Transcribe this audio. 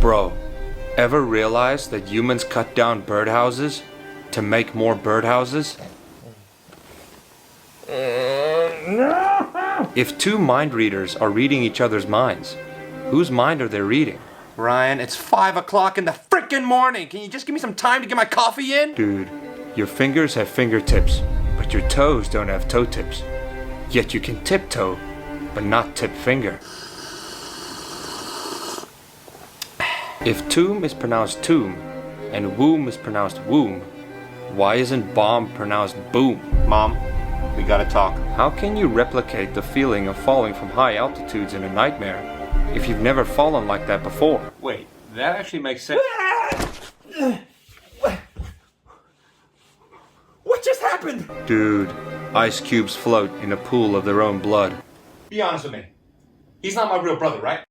Bro, ever realize that humans cut down birdhouses to make more birdhouses? If two mind readers are reading each other's minds, whose mind are they reading? Ryan, it's 5 o'clock in the frickin' morning. Can you just give me some time to get my coffee in? Dude, your fingers have fingertips, but your toes don't have toe tips. Yet you can tiptoe, but not tip finger. If tomb is pronounced tomb, and womb is pronounced womb, why isn't bomb pronounced boom? Mom, we gotta talk. How can you replicate the feeling of falling from high altitudes in a nightmare if you've never fallen like that before? Wait, that actually makes sense. What just happened? Dude, ice cubes float in a pool of their own blood. Be honest with me. He's not my real brother, right?